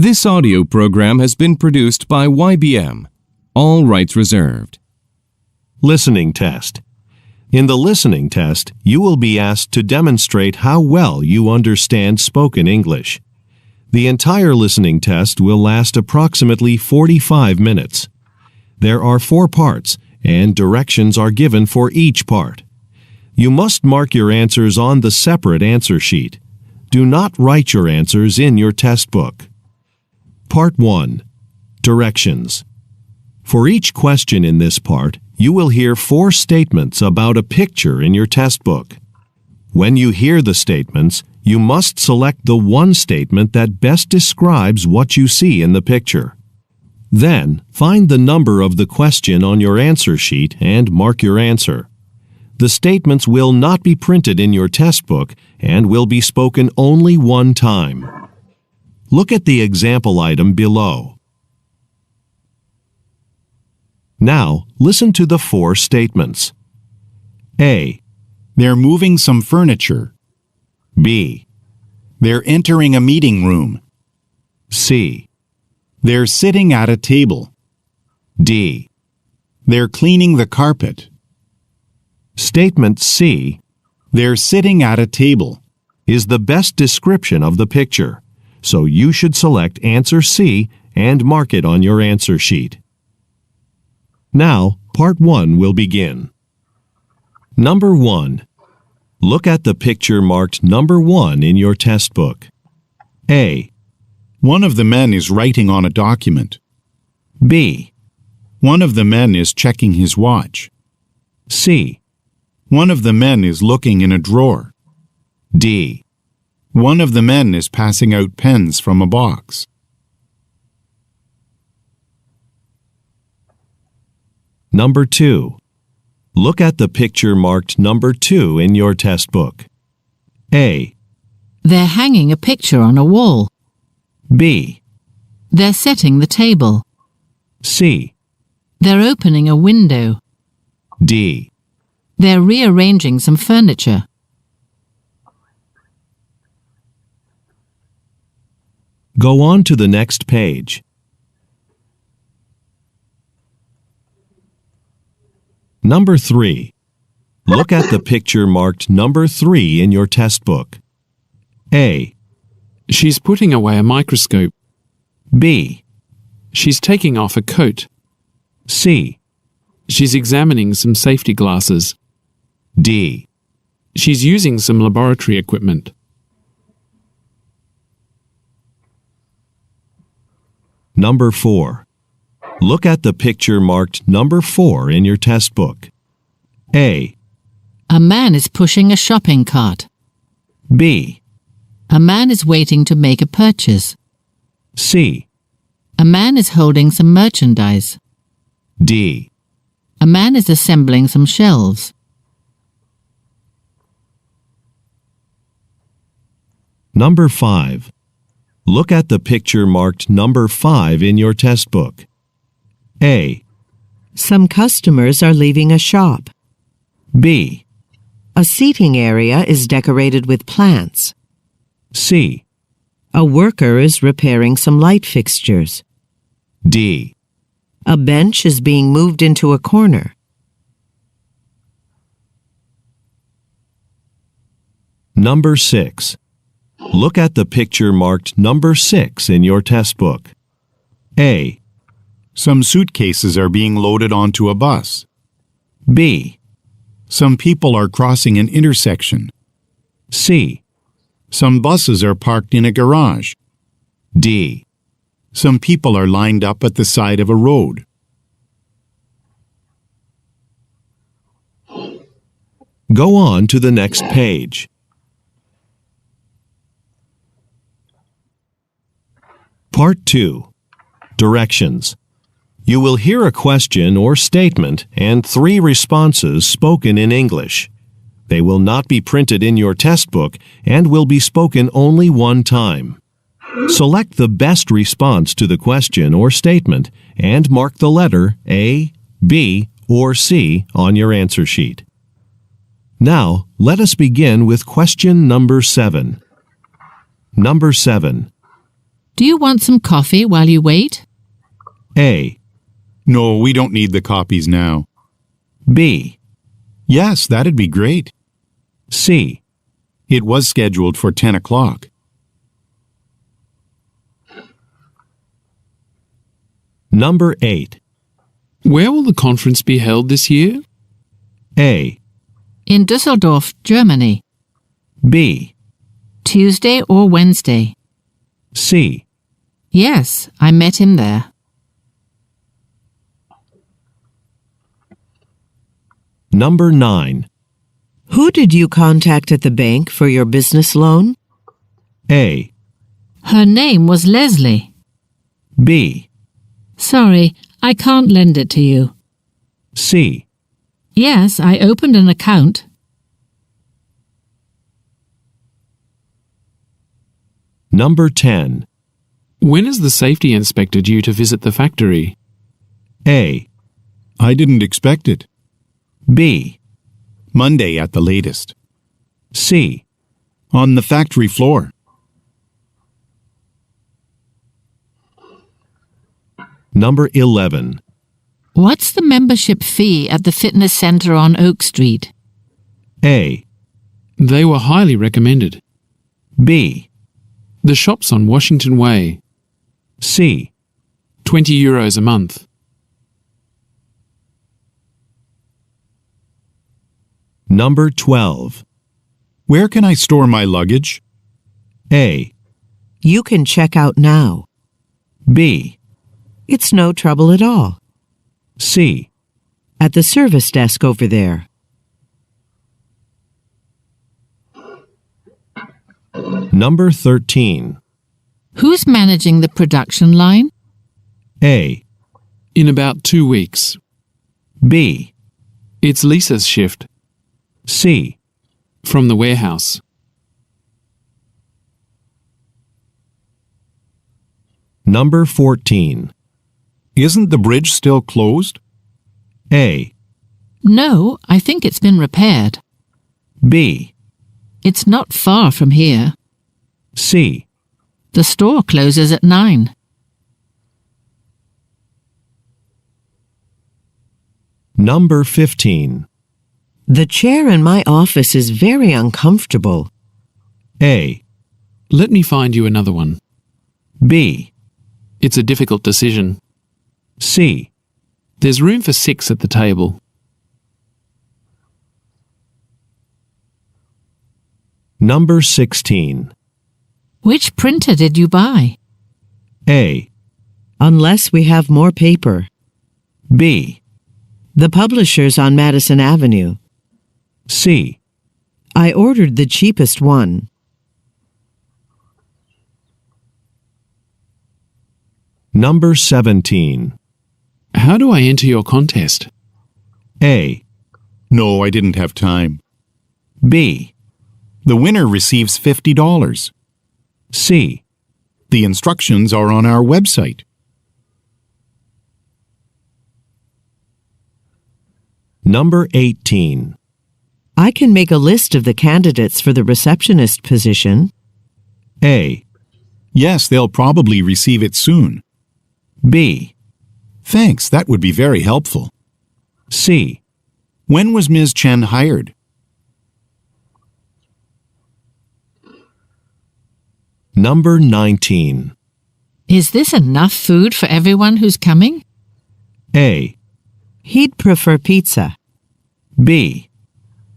This audio program has been produced by YBM. All rights reserved. Listening test. In the listening test, you will be asked to demonstrate how well you understand spoken English. The entire listening test will last approximately 45 minutes. There are 4 parts, and directions are given for each part. You must mark your answers on the separate answer sheet. Do not write your answers in your test book. Part 1. Directions. For each question in this part, you will hear 4 statements about a picture in your test book. When you hear the statements, you must select the one statement that best describes what you see in the picture. Then, find the number of the question on your answer sheet and mark your answer. The statements will not be printed in your test book and will be spoken only one time. Look at the example item below. Now, listen to the 4 statements. A. They're moving some furniture. B. They're entering a meeting room. C. They're sitting at a table. D. They're cleaning the carpet. Statement C. They're sitting at a table. Is the best description of the picture, so you should select answer C and mark it on your answer sheet. Now, part 1 will begin. Number 1. Look at the picture marked number 1 in your test book. A. One of the men is writing on a document. B. One of the men is checking his watch. C. One of the men is looking in a drawer. D. One of the men is passing out pens from a box. Number 2. Look at the picture marked number 2 in your test book. A. They're hanging a picture on a wall. B. They're setting the table. C. They're opening a window. D. They're rearranging some furniture. Go on to the next page. Number 3. Look at the picture marked number 3 in your test book. A. She's putting away a microscope. B. She's taking off a coat. C. She's examining some safety glasses. D. She's using some laboratory equipment. Number 4. Look at the picture marked number 4 in your test book. A. A man is pushing a shopping cart. B. A man is waiting to make a purchase. C. A man is holding some merchandise. D. A man is assembling some shelves. Number 5. Look at the picture marked number 5 in your test book. A. Some customers are leaving a shop. B. A seating area is decorated with plants. C. A worker is repairing some light fixtures. D. A bench is being moved into a corner. Number 6. Look at the picture marked number 6 in your test book. A. Some suitcases are being loaded onto a bus. B. Some people are crossing an intersection. C. Some buses are parked in a garage. D. Some people are lined up at the side of a road. Go on to the next page. Part 2. Directions. You will hear a question or statement and 3 responses spoken in English. They will not be printed in your test book and will be spoken only one time. Select the best response to the question or statement and mark the letter A, B, or C on your answer sheet. Now, let us begin with question number 7. Number 7. Do you want some coffee while you wait? A. No, we don't need the copies now. B. Yes, that'd be great. C. It was scheduled for 10 o'clock. Number 8. Where will the conference be held this year? A. In Düsseldorf, Germany. B. Tuesday or Wednesday? C. Yes, I met him there. Number 9. Who did you contact at the bank for your business loan? A. Her name was Leslie. B. Sorry, I can't lend it to you. C. Yes, I opened an account. Number 10. When is the safety inspector due to visit the factory? A. I didn't expect it. B. Monday at the latest. C. On the factory floor. Number 11. What's the membership fee at the fitness center on Oak Street? A. They were highly recommended. B. The shop's on Washington Way. C. €20 a month. Number 12. Where can I store my luggage? A. You can check out now. B. It's no trouble at all. C. At the service desk over there. Number 13. Who's managing the production line? A. In about 2 weeks. B. It's Lisa's shift. C. From the warehouse. Number 14. Isn't the bridge still closed? A. No, I think it's been repaired. B. It's not far from here. C. The store closes at 9. Number 15. The chair in my office is very uncomfortable. A. Let me find you another one. B. It's a difficult decision. C. There's room for 6 at the table. Number 16. Which printer did you buy? A. Unless we have more paper. B. The publisher's on Madison Avenue. C. I ordered the cheapest one. Number 17. How do I enter your contest? A. No, I didn't have time. B. The winner receives $50. C. The instructions are on our website. Number 18. I can make a list of the candidates for the receptionist position. A. Yes, they'll probably receive it soon. B. Thanks, that would be very helpful. C. When was Ms. Chen hired? Number 19. Is this enough food for everyone who's coming? A. He'd prefer pizza. B.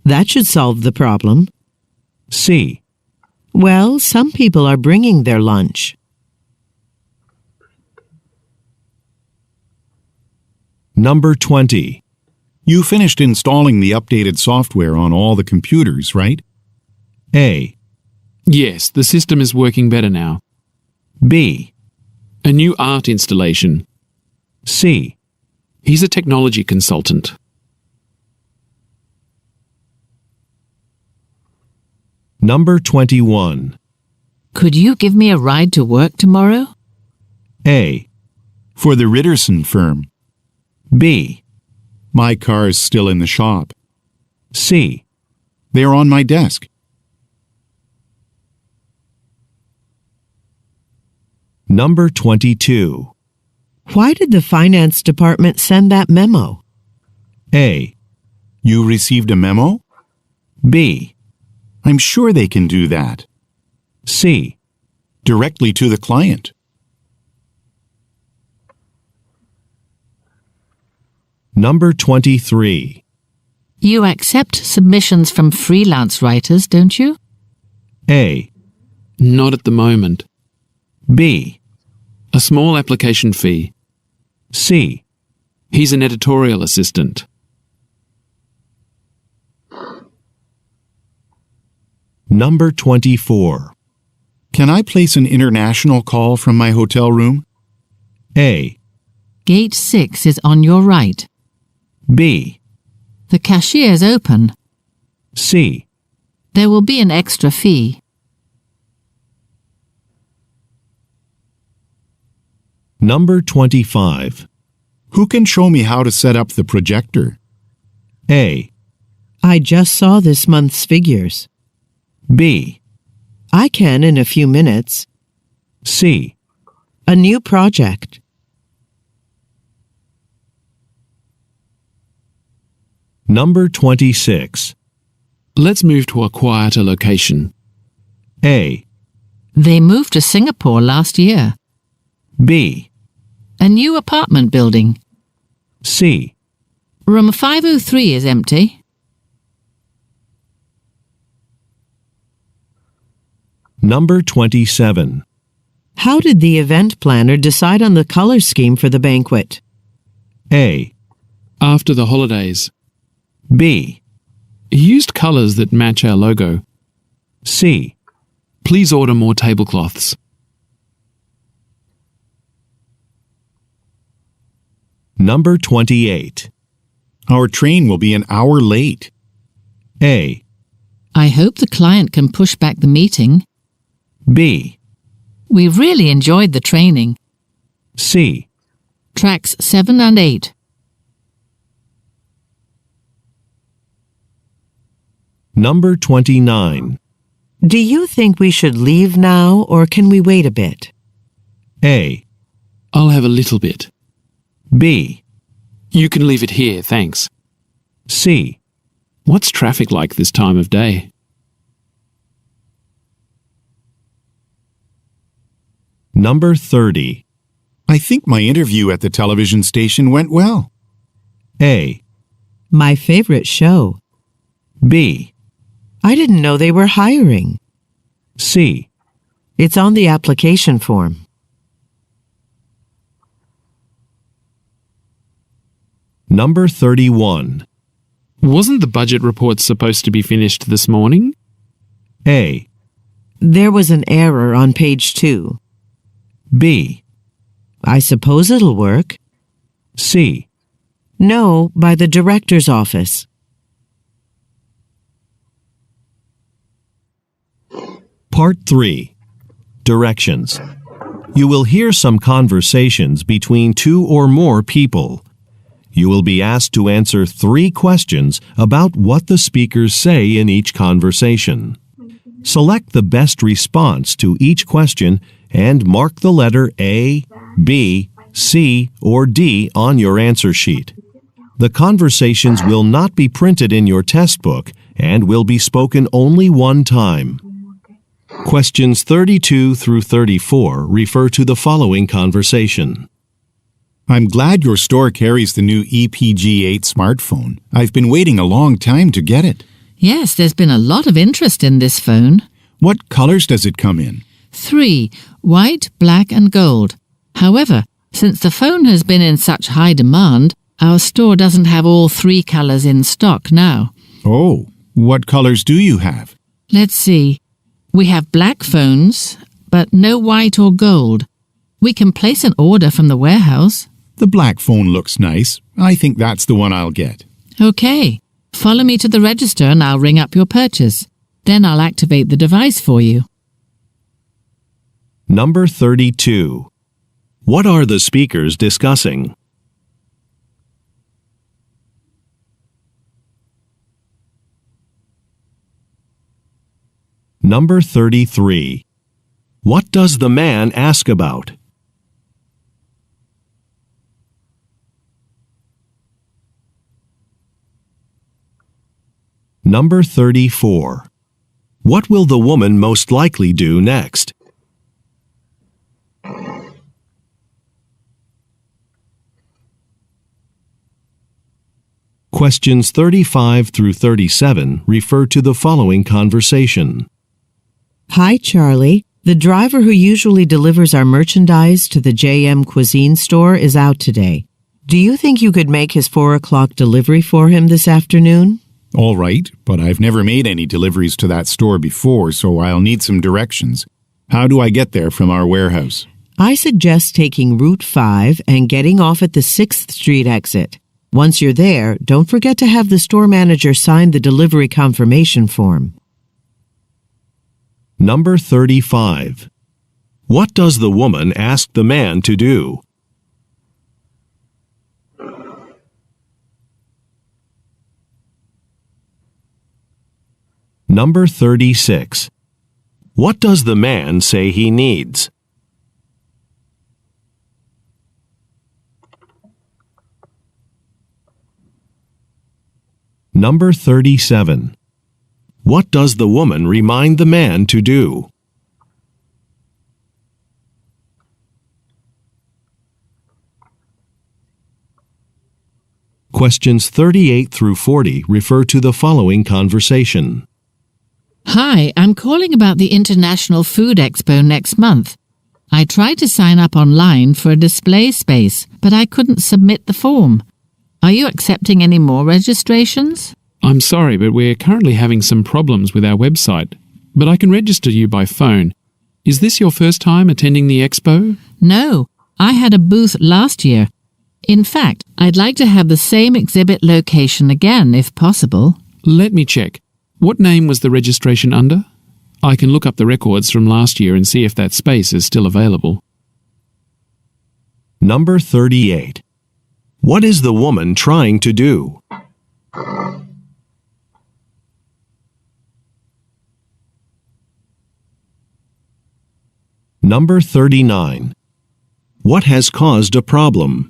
That should solve the problem. C. Well, some people are bringing their lunch. Number 20. You finished installing the updated software on all the computers, right? A. Yes, the system is working better now. B. A new art installation. C. He's a technology consultant. Number 21. Could you give me a ride to work tomorrow? A. For the Ritterson firm. B. My car's still in the shop. C. They're on my desk. Number 22. Why did the finance department send that memo? A. You received a memo? B. I'm sure they can do that. C. Directly to the client. Number 23. You accept submissions from freelance writers, don't you? A. Not at the moment. B. A small application fee. C. He's an editorial assistant. Number 24. Can I place an international call from my hotel room? A. Gate 6 is on your right. B. The cashier's open. C. There will be an extra fee. Number 25. Who can show me how to set up the projector? A. I just saw this month's figures. B. I can in a few minutes. C. A new project. Number 26. Let's move to a quieter location. A. They moved to Singapore last year. B. A new apartment building. C. Room 503 is empty. Number 27. How did the event planner decide on the color scheme for the banquet? A. After the holidays. B. He used colours that match our logo. C. Please order more tablecloths. Number 28. Our train will be an hour late. A. I hope the client can push back the meeting. B. We really enjoyed the training. C. Tracks 7 and 8. Number 29. Do you think we should leave now or can we wait a bit? A. I'll have a little bit. B. You can leave it here, thanks. C. What's traffic like this time of day? Number 30. I think my interview at the television station went well. A. My favorite show. B. I didn't know they were hiring. C. It's on the application form. Number 31. Wasn't the budget report supposed to be finished this morning? A. There was an error on page 2. B. I suppose it'll work. C. No, by the director's office. Part 3. Directions. You will hear some conversations between 2 or more people. You will be asked to answer 3 questions about what the speakers say in each conversation. Select the best response to each question and mark the letter A, B, C, or D on your answer sheet. The conversations will not be printed in your test book and will be spoken only one time. Questions 32 through 34 refer to the following conversation. I'm glad your store carries the new EPG8 smartphone. I've been waiting a long time to get it. Yes, there's been a lot of interest in this phone. What colors does it come in? 3. White, black and gold. However, since the phone has been in such high demand, our store doesn't have all 3 colours in stock now. Oh, what colors do you have? Let's see. We have black phones, but no white or gold. We can place an order from the warehouse. The black phone looks nice. I think that's the one I'll get. Okay. Follow me to the register and I'll ring up your purchase. Then I'll activate the device for you. Number 32. What are the speakers discussing? Number 33. What does the man ask about? Number 34. What will the woman most likely do next? Questions 35 through 37 refer to the following conversation. Hi, Charlie. The driver who usually delivers our merchandise to the JM Cuisine store is out today. Do you think you could make his 4 o'clock delivery for him this afternoon? All right, but I've never made any deliveries to that store before, so I'll need some directions. How do I get there from our warehouse? I suggest taking Route 5 and getting off at the 6th Street exit. Once you're there, don't forget to have the store manager sign the delivery confirmation form. Number 35. What does the woman ask the man to do? Number 36. What does the man say he needs? Number 37. What does the woman remind the man to do? Questions 38 through 40 refer to the following conversation. Hi, I'm calling about the International Food Expo next month. I tried to sign up online for a display space, but I couldn't submit the form. Are you accepting any more registrations? I'm sorry, but we're currently having some problems with our website. But I can register you by phone. Is this your first time attending the expo? No, I had a booth last year. In fact, I'd like to have the same exhibit location again, if possible. Let me check. What name was the registration under? I can look up the records from last year and see if that space is still available. Number 38. What is the woman trying to do? Number 39. What has caused a problem?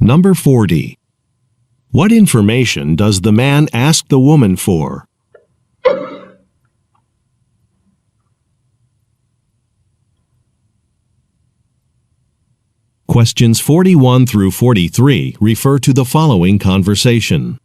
Number 40. What information does the man ask the woman for? Questions 41 through 43 refer to the following conversation.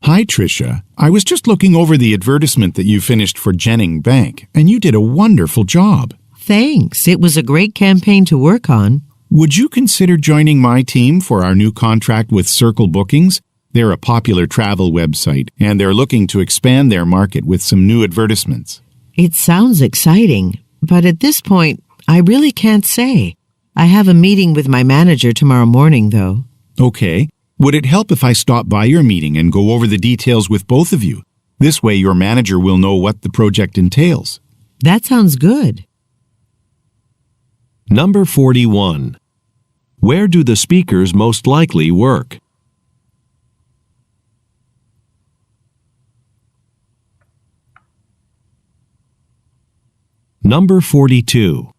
Hi, Tricia. I was just looking over the advertisement that you finished for Jennings Bank, and you did a wonderful job. Thanks. It was a great campaign to work on. Would you consider joining my team for our new contract with Circle Bookings? They're a popular travel website, and they're looking to expand their market with some new advertisements. It sounds exciting, but at this point, I really can't say. I have a meeting with my manager tomorrow morning, though. Okay. Would it help if I stop by your meeting and go over the details with both of you? This way your manager will know what the project entails. That sounds good. Number 41. Where do the speakers most likely work? Number 42.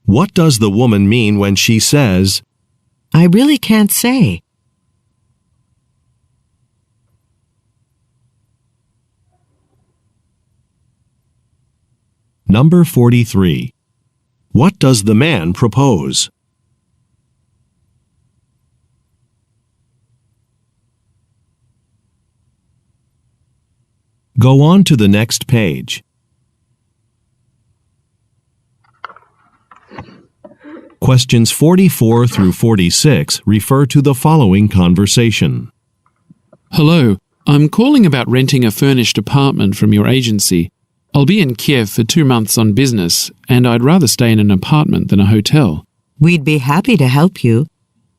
What does the woman mean when she says, I really can't say. Number 43. What does the man propose? Go on to the next page. Questions 44 through 46 refer to the following conversation. Hello, I'm calling about renting a furnished apartment from your agency. I'll be in Kiev for 2 months on business, and I'd rather stay in an apartment than a hotel. We'd be happy to help you.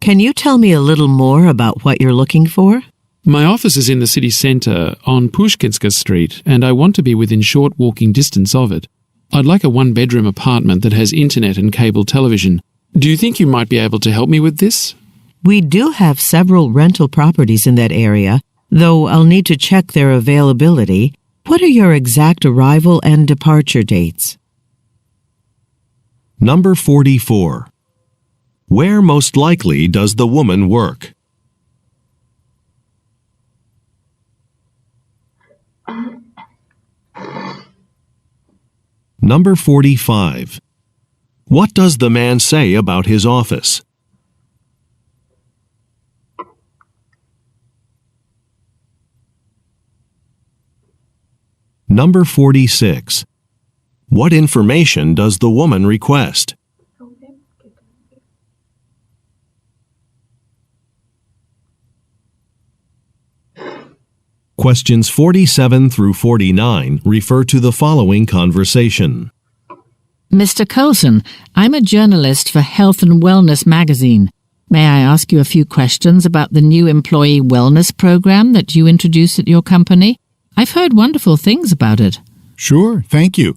Can you tell me a little more about what you're looking for? My office is in the city centre on Pushkinska Street, and I want to be within short walking distance of it. I'd like a one-bedroom apartment that has internet and cable television. Do you think you might be able to help me with this? We do have several rental properties in that area, though I'll need to check their availability. What are your exact arrival and departure dates? Number 44. Where most likely does the woman work? Number 45. What does the man say about his office? Number 46. What information does the woman request? Questions 47 through 49 refer to the following conversation. Mr. Coulson, I'm a journalist for Health and Wellness magazine. May I ask you a few questions about the new employee wellness program that you introduced at your company? I've heard wonderful things about it. Sure, thank you.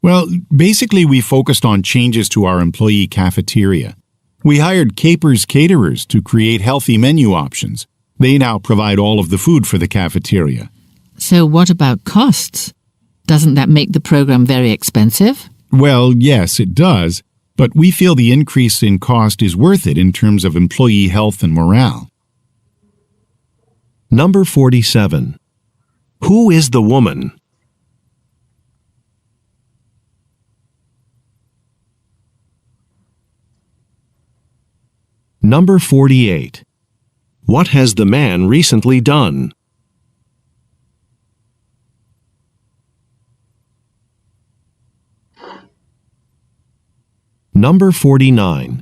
Well, basically we focused on changes to our employee cafeteria. We hired Capers caterers to create healthy menu options. They now provide all of the food for the cafeteria. So what about costs? Doesn't that make the program very expensive? Well, yes, it does, but we feel the increase in cost is worth it in terms of employee health and morale. Number 47. Who is the woman? Number 48. What has the man recently done? Number 49.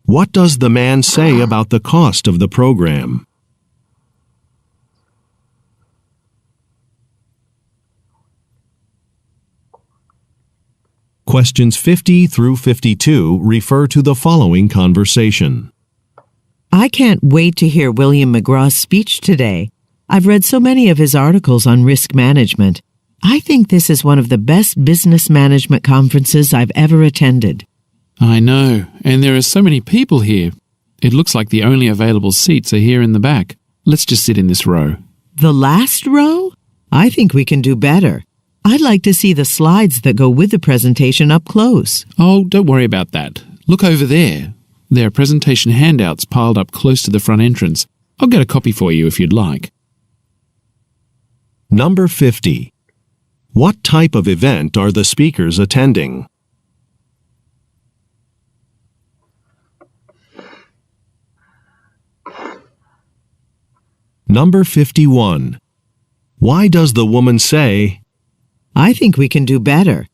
What does the man say about the cost of the program? Questions 50 through 52 refer to the following conversation. I can't wait to hear William McGraw's speech today. I've read so many of his articles on risk management. I think this is one of the best business management conferences I've ever attended. I know, and there are so many people here. It looks like the only available seats are here in the back. Let's just sit in this row. The last row? I think we can do better. I'd like to see the slides that go with the presentation up close. Oh, don't worry about that. Look over there. There are presentation handouts piled up close to the front entrance. I'll get a copy for you if you'd like. Number 50. What type of event are the speakers attending? Number 51. Why does the woman say, I think we can do better.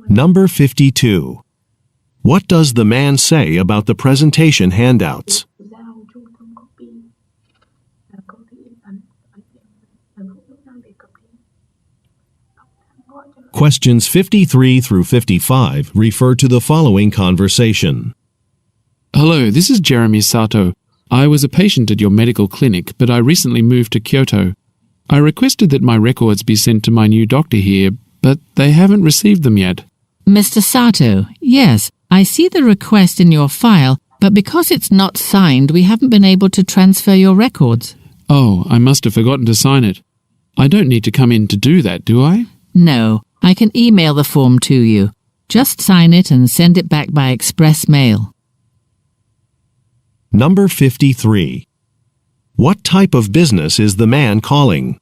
Number 52. What does the man say about the presentation handouts? Questions 53 through 55 refer to the following conversation. Hello, this is Jeremy Sato. I was a patient at your medical clinic, but I recently moved to Kyoto. I requested that my records be sent to my new doctor here, but they haven't received them yet. Mr. Sato, yes, I see the request in your file, but because it's not signed, we haven't been able to transfer your records. Oh, I must have forgotten to sign it. I don't need to come in to do that, do I? No, I can email the form to you. Just sign it and send it back by express mail. Number 53. What type of business is the man calling?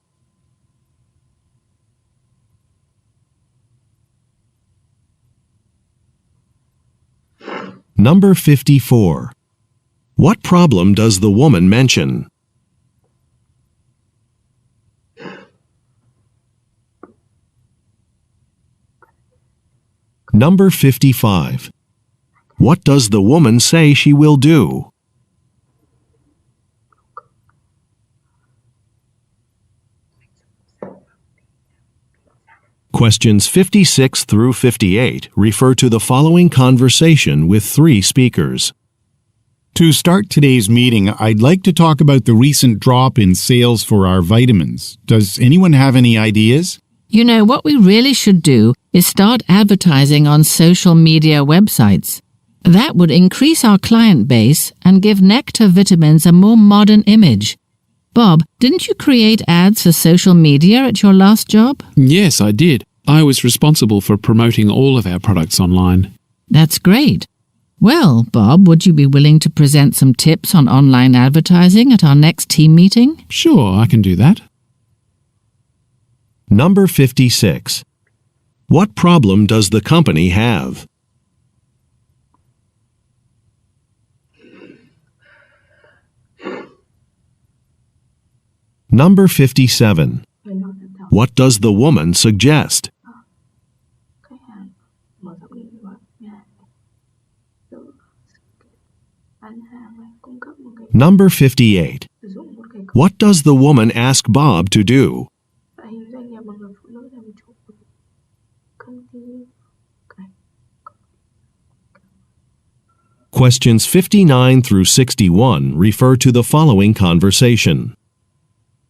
Number 54. What problem does the woman mention? Number 55. What does the woman say she will do? Questions 56 through 58 refer to the following conversation with 3 speakers. To start today's meeting, I'd like to talk about the recent drop in sales for our vitamins. Does anyone have any ideas? You know, what we really should do is start advertising on social media websites. That would increase our client base and give Nectar vitamins a more modern image. Bob, didn't you create ads for social media at your last job? Yes, I did. I was responsible for promoting all of our products online. That's great. Well, Bob, would you be willing to present some tips on online advertising at our next team meeting? Sure, I can do that. Number 56. What problem does the company have? Number 57. What does the woman suggest? Number 58. What does the woman ask Bob to do? Questions 59 through 61 refer to the following conversation.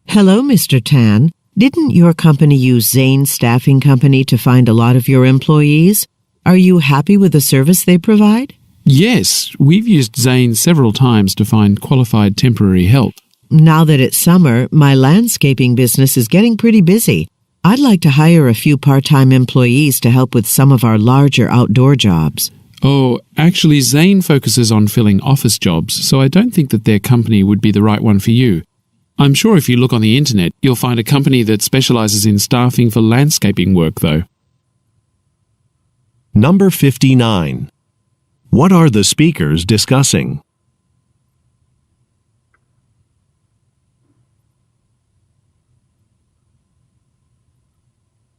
Hello, Mr. Tan. Didn't your company use Zane Staffing Company to find a lot of your employees? Are you happy with the service they provide? Yes, we've used Zane several times to find qualified temporary help. Now that it's summer, my landscaping business is getting pretty busy. I'd like to hire a few part-time employees to help with some of our larger outdoor jobs. Oh, actually, Zane focuses on filling office jobs, so I don't think that their company would be the right one for you. I'm sure if you look on the internet, you'll find a company that specializes in staffing for landscaping work, though. Number 59. What are the speakers discussing?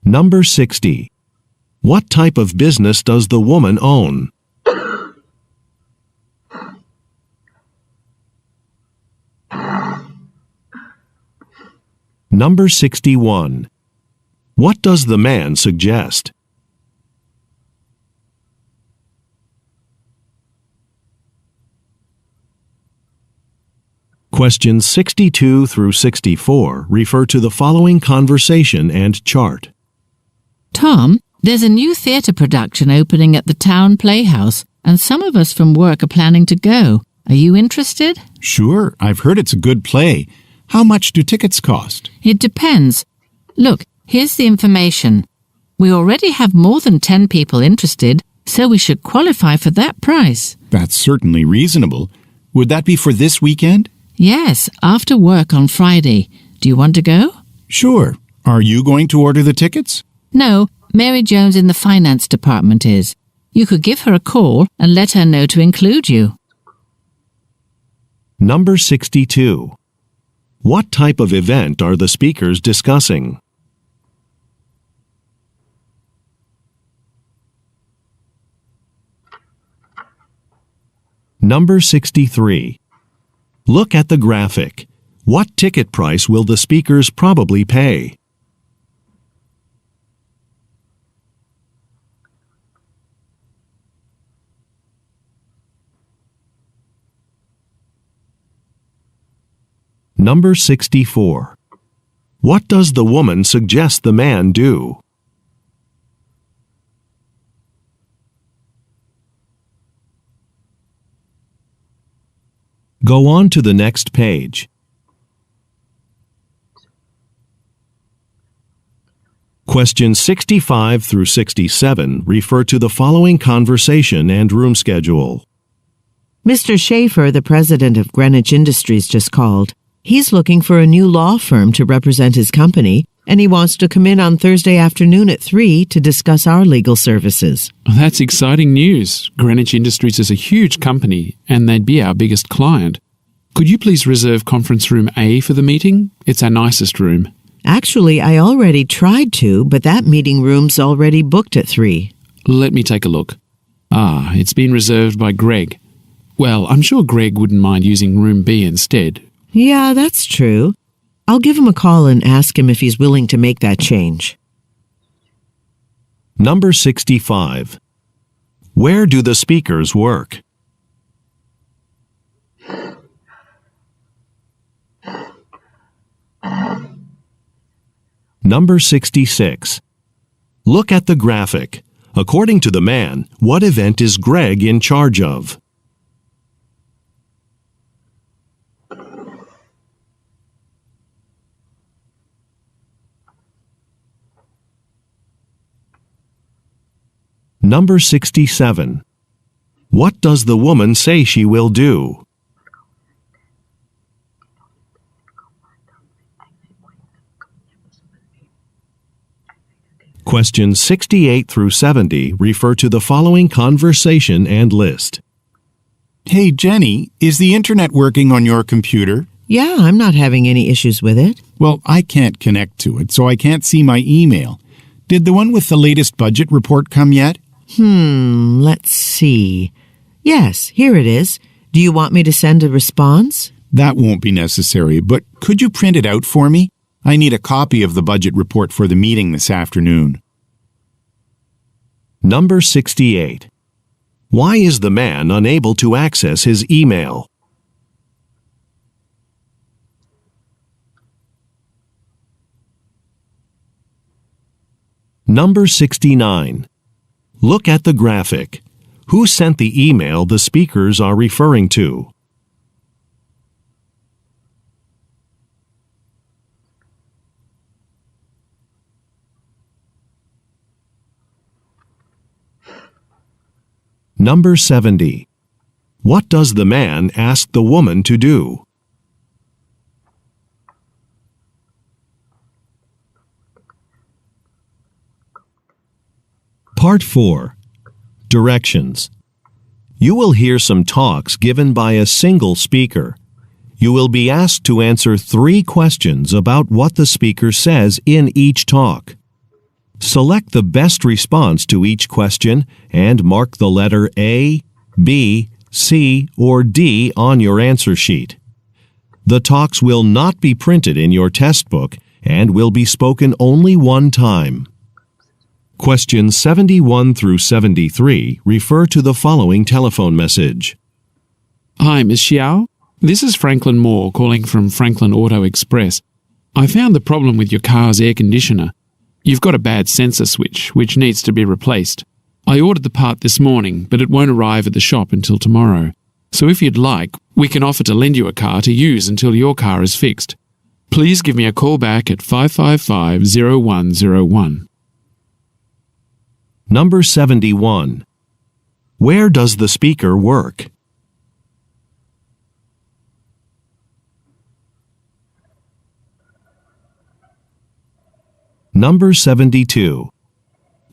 Number 60. What type of business does the woman own? Number 61. What does the man suggest? Questions 62 through 64 refer to the following conversation and chart. Tom, there's a new theatre production opening at the town playhouse, and some of us from work are planning to go. Are you interested? Sure, I've heard it's a good play. How much do tickets cost? It depends. Look, here's the information. We already have more than 10 people interested, so we should qualify for that price. That's certainly reasonable. Would that be for this weekend? Yes, after work on Friday. Do you want to go? Sure. Are you going to order the tickets? No, Mary Jones in the finance department is. You could give her a call and let her know to include you. Number 62. What type of event are the speakers discussing? Number 63. Look at the graphic. What ticket price will the speakers probably pay? Number 64. What does the woman suggest the man do? Go on to the next page. Questions 65 through 67 refer to the following conversation and room schedule. Mr. Schaefer, the president of Greenwich Industries, just called. He's looking for a new law firm to represent his company, and he wants to come in on Thursday afternoon at 3 to discuss our legal services. That's exciting news. Greenwich Industries is a huge company, and they'd be our biggest client. Could you please reserve conference room A for the meeting? It's our nicest room. Actually, I already tried to, but that meeting room's already booked at 3. Let me take a look. Ah, it's been reserved by Greg. Well, I'm sure Greg wouldn't mind using room B instead. Yeah, that's true. I'll give him a call and ask him if he's willing to make that change. Number 65. Where do the speakers work? Number 66. Look at the graphic. According to the man, what event is Greg in charge of? Number 67. What does the woman say she will do? Questions 68 through 70 refer to the following conversation and list. Hey, Jenny, is the internet working on your computer? Yeah, I'm not having any issues with it. Well, I can't connect to it, so I can't see my email. Did the one with the latest budget report come yet? Let's see. Yes, here it is. Do you want me to send a response? That won't be necessary, but could you print it out for me? I need a copy of the budget report for the meeting this afternoon. Number 68. Why is the man unable to access his email? Number 69. Look at the graphic. Who sent the email the speakers are referring to? Number 70. What does the man ask the woman to do? Part 4. Directions. You will hear some talks given by a single speaker. You will be asked to answer 3 questions about what the speaker says in each talk. Select the best response to each question and mark the letter A, B, C, or D on your answer sheet. The talks will not be printed in your test book and will be spoken only one time. Questions 71 through 73 refer to the following telephone message. Hi, Miss Xiao. This is Franklin Moore calling from Franklin Auto Express. I found the problem with your car's air conditioner. You've got a bad sensor switch, which needs to be replaced. I ordered the part this morning, but it won't arrive at the shop until tomorrow. So if you'd like, we can offer to lend you a car to use until your car is fixed. Please give me a call back at 555-0101. Number 71. Where does the speaker work? Number 72.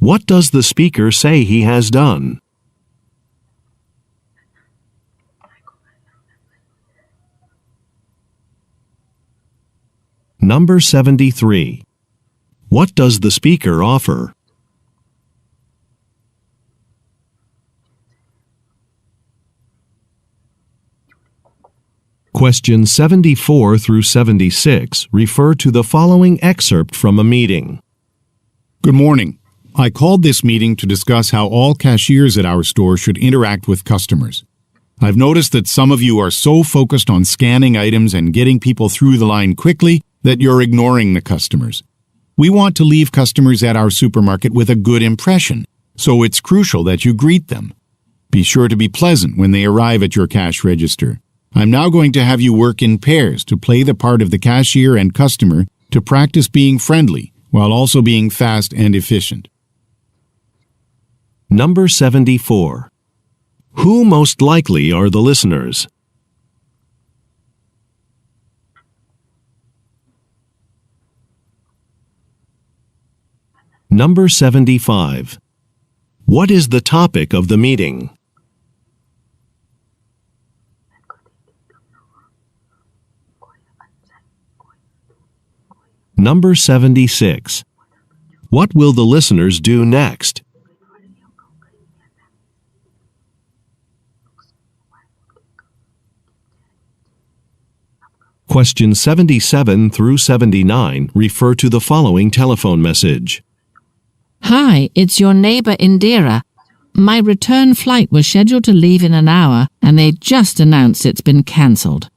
What does the speaker say he has done? Number 73. What does the speaker offer? Questions 74 through 76 refer to the following excerpt from a meeting. Good morning. I called this meeting to discuss how all cashiers at our store should interact with customers. I've noticed that some of you are so focused on scanning items and getting people through the line quickly that you're ignoring the customers. We want to leave customers at our supermarket with a good impression, so it's crucial that you greet them. Be sure to be pleasant when they arrive at your cash register. I'm now going to have you work in pairs to play the part of the cashier and customer to practice being friendly while also being fast and efficient. Number 74. Who most likely are the listeners? Number 75. What is the topic of the meeting? Number 76. What will the listeners do next? Questions 77 through 79 refer to the following telephone message. Hi, it's your neighbor Indira. My return flight was scheduled to leave in an hour, and they just announced it's been cancelled.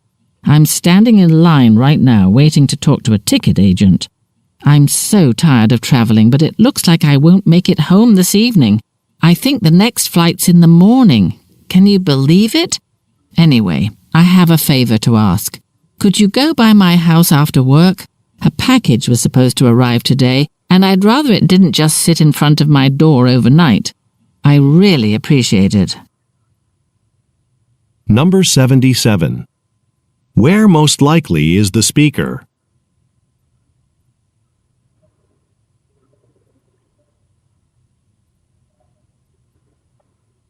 I'm standing in line right now waiting to talk to a ticket agent. I'm so tired of traveling, but it looks like I won't make it home this evening. I think the next flight's in the morning. Can you believe it? Anyway, I have a favor to ask. Could you go by my house after work? A package was supposed to arrive today, and I'd rather it didn't just sit in front of my door overnight. I really appreciate it. Number 77. Where most likely is the speaker?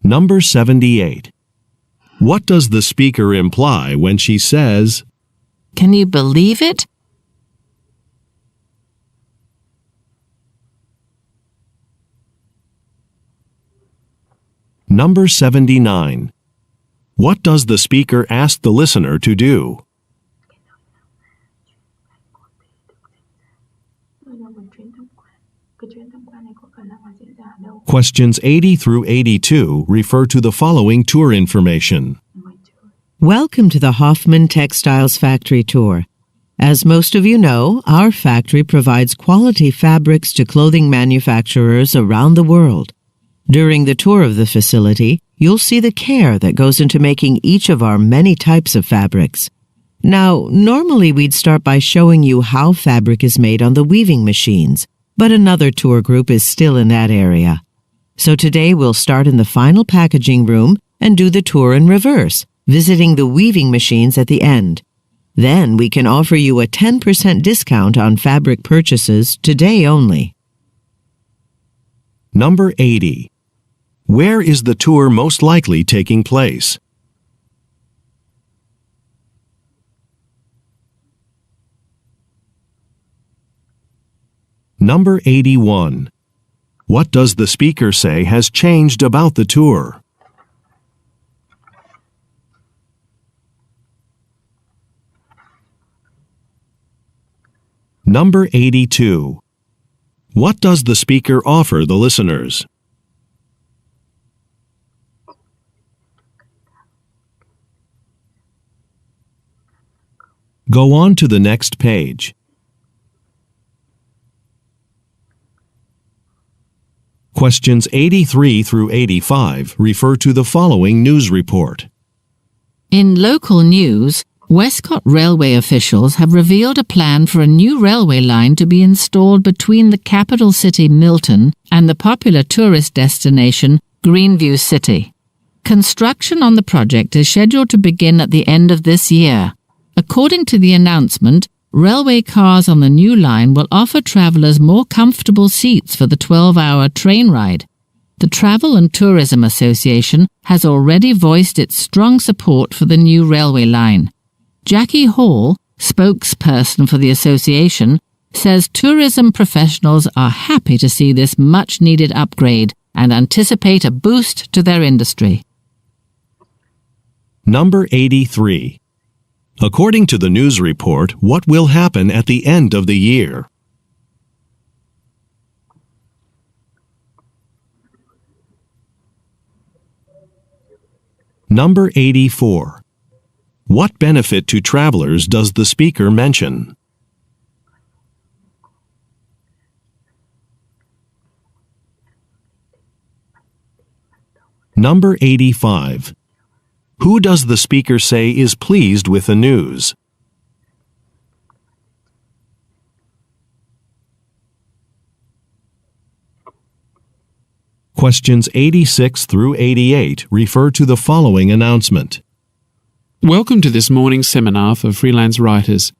Number 78. What does the speaker imply when she says, Can you believe it? Number 79. What does the speaker ask the listener to do? Questions 80 through 82 refer to the following tour information. Welcome to the Hoffman Textiles Factory Tour. As most of you know, our factory provides quality fabrics to clothing manufacturers around the world. During the tour of the facility, you'll see the care that goes into making each of our many types of fabrics. Now, normally we'd start by showing you how fabric is made on the weaving machines, but another tour group is still in that area. So today we'll start in the final packaging room and do the tour in reverse, visiting the weaving machines at the end. Then we can offer you a 10% discount on fabric purchases today only. Number 80. Where is the tour most likely taking place? Number 81. What does the speaker say has changed about the tour? Number 82. What does the speaker offer the listeners? Go on to the next page. Questions 83 through 85 refer to the following news report. In local news, Westcott Railway officials have revealed a plan for a new railway line to be installed between the capital city Milton and the popular tourist destination Greenview City. Construction on the project is scheduled to begin at the end of this year. According to the announcement, railway cars on the new line will offer travelers more comfortable seats for the 12-hour train ride. The Travel and Tourism Association has already voiced its strong support for the new railway line. Jackie Hall, spokesperson for the association, says tourism professionals are happy to see this much-needed upgrade and anticipate a boost to their industry. Number 83. According to the news report, what will happen at the end of the year? Number 84. What benefit to travelers does the speaker mention? Number 85. Who does the speaker say is pleased with the news? Questions 86 through 88 refer to the following announcement. Welcome to this morning's seminar for freelance writers.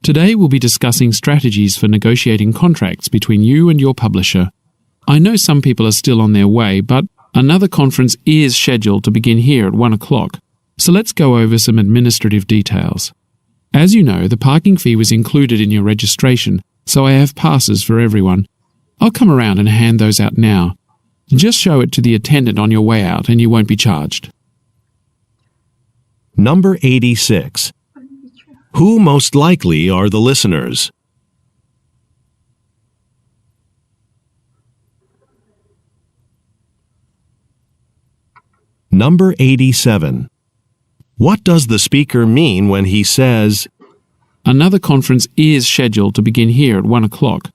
Today we'll be discussing strategies for negotiating contracts between you and your publisher. I know some people are still on their way, but another conference is scheduled to begin here at 1 o'clock. So let's go over some administrative details. As you know, the parking fee was included in your registration, so I have passes for everyone. I'll come around and hand those out now. Just show it to the attendant on your way out and you won't be charged. Number 86. Who most likely are the listeners? Number 87. What does the speaker mean when he says, Another conference is scheduled to begin here at 1 o'clock.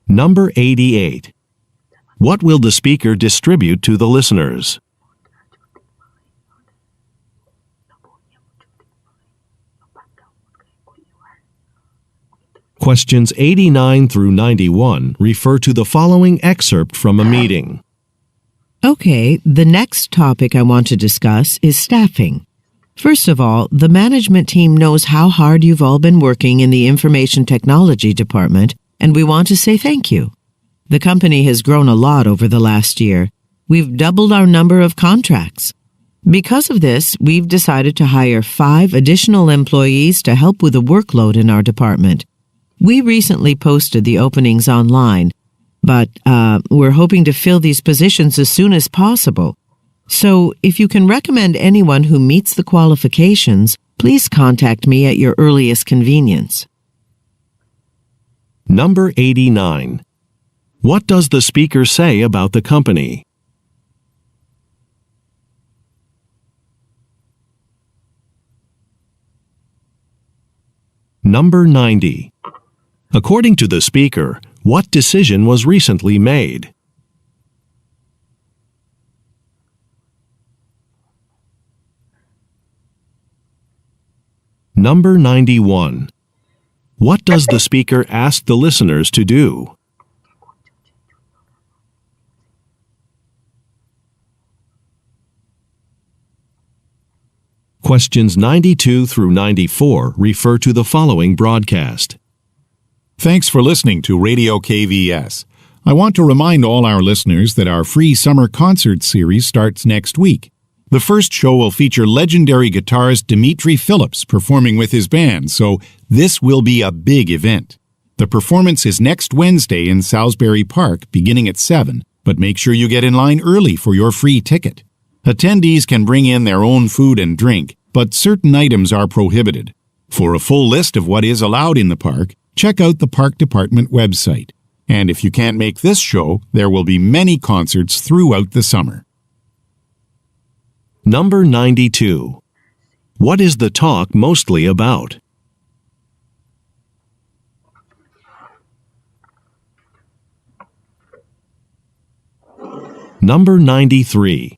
Number 88. What will the speaker distribute to the listeners? Questions 89 through 91 refer to the following excerpt from a meeting. Okay, the next topic I want to discuss is staffing. First of all, the management team knows how hard you've all been working in the information technology department, and we want to say thank you. The company has grown a lot over the last year. We've doubled our number of contracts. Because of this, we've decided to hire 5 additional employees to help with the workload in our department. We recently posted the openings online, but we're hoping to fill these positions as soon as possible. So if you can recommend anyone who meets the qualifications, please contact me at your earliest convenience. Number 89. What does the speaker say about the company? Number 90. According to the speaker, what decision was recently made? Number 91. What does the speaker ask the listeners to do? Questions 92 through 94 refer to the following broadcast. Thanks for listening to Radio KVS. I want to remind all our listeners that our free summer concert series starts next week. The first show will feature legendary guitarist Dimitri Phillips performing with his band, so this will be a big event. The performance is next Wednesday in Salisbury Park, beginning at 7, but make sure you get in line early for your free ticket. Attendees can bring in their own food and drink, but certain items are prohibited. For a full list of what is allowed in the park, check out the Park Department website. And if you can't make this show, there will be many concerts throughout the summer. Number 92. What is the talk mostly about? Number 93.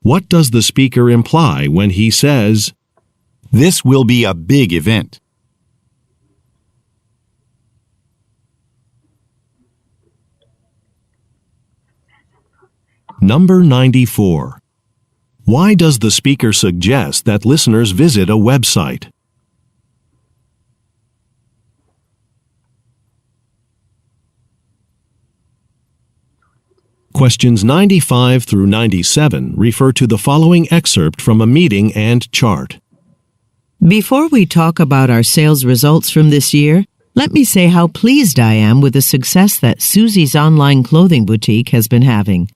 What does the speaker imply when he says, This will be a big event. Number 94. Why does the speaker suggest that listeners visit a website? Questions 95 through 97 refer to the following excerpt from a meeting and chart. Before we talk about our sales results from this year, let me say how pleased I am with the success that Susie's online clothing boutique has been having.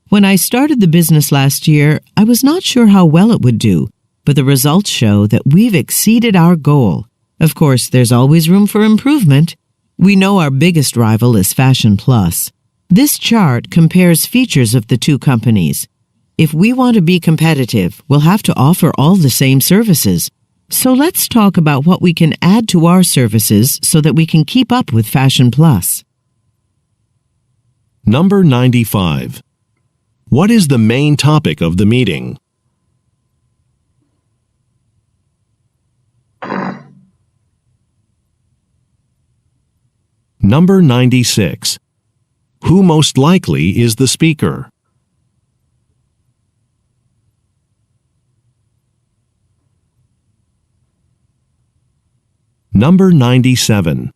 When I started the business last year, I was not sure how well it would do, but the results show that we've exceeded our goal. Of course, there's always room for improvement. We know our biggest rival is Fashion Plus. This chart compares features of the two companies. If we want to be competitive, we'll have to offer all the same services. So let's talk about what we can add to our services so that we can keep up with Fashion Plus. Number 95. What is the main topic of the meeting? Number 96. Who most likely is the speaker? Number 97.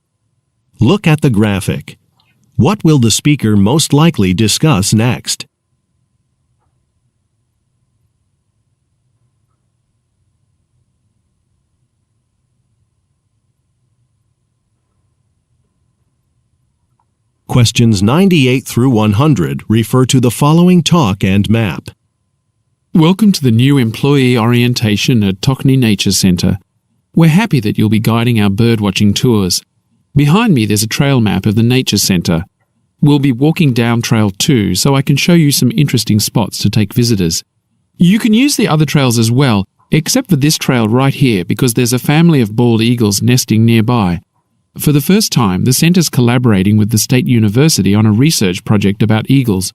Look at the graphic. What will the speaker most likely discuss next? Questions 98 through 100 refer to the following talk and map. Welcome to the new employee orientation at Tockney Nature Centre. We're happy that you'll be guiding our birdwatching tours. Behind me there's a trail map of the Nature Centre. We'll be walking down Trail 2 so I can show you some interesting spots to take visitors. You can use the other trails as well, except for this trail right here because there's a family of bald eagles nesting nearby. For the first time, the centre's collaborating with the State University on a research project about eagles.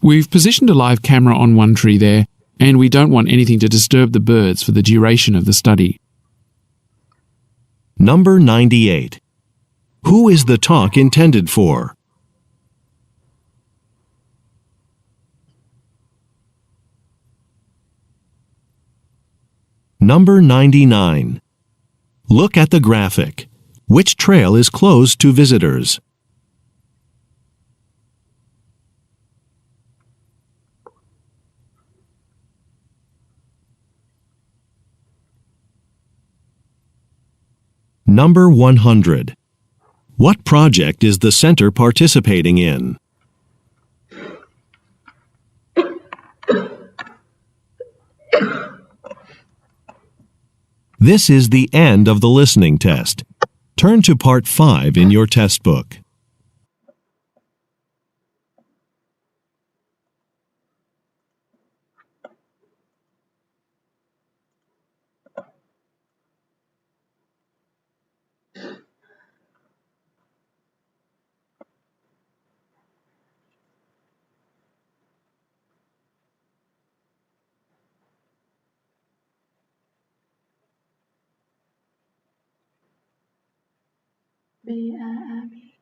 We've positioned a live camera on one tree there, and we don't want anything to disturb the birds for the duration of the study. Number 98. Who is the talk intended for? Number 99. Look at the graphic. Which trail is closed to visitors? Number 100. What project is the center participating in? This is the end of the listening test. Turn to Part 5 in your test book. B A A B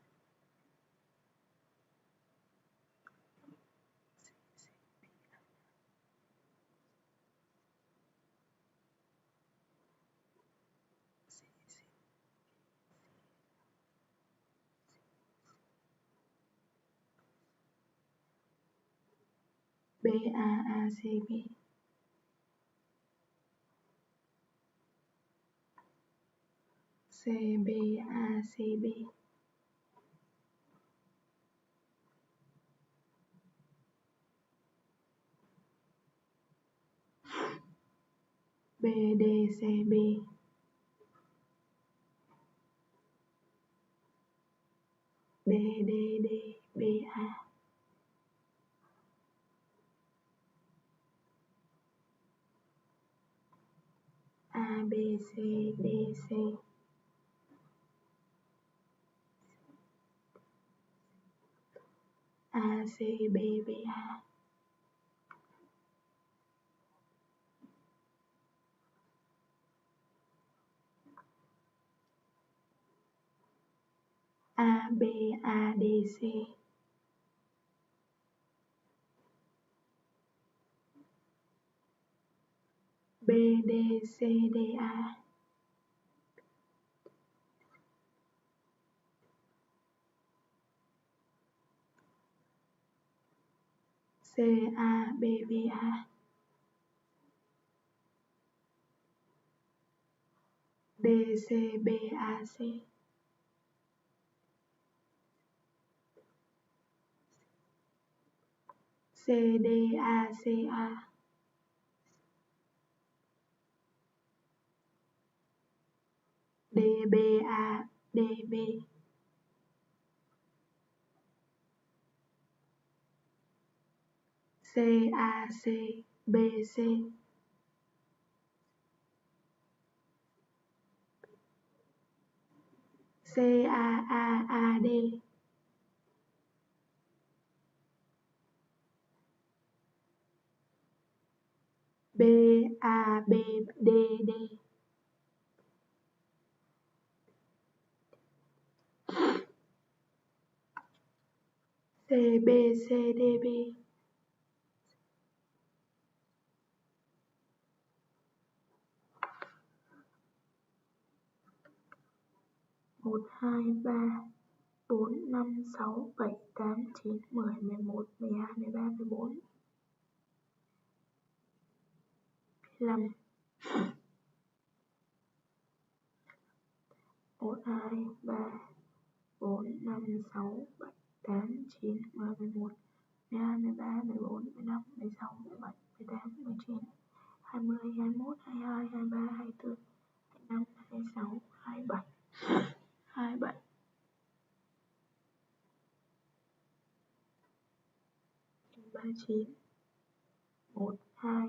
B A A C B C B A C B B D C B D D D B A A B C D C A C B B A A B A D C B D C D A C A B B A D C B A C C D A C A D B A D B C A C B C C A D B A B D D C B C D B 1 2 3 4 5 6 7 8 9 10 11 12 13 14 15 1 2 3 4 5 6 7 8 9 10 11 12 13 14 15 16 17 18 19 20 21 22 23 24 25 26 27 27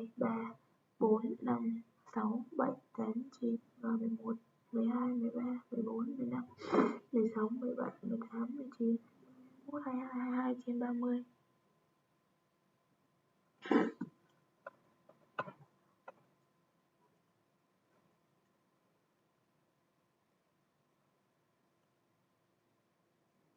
39 1 2 3 4 5 6 7 8 9 10 11 12 13 14 15 16 17 18 19 21 22 22 trên 30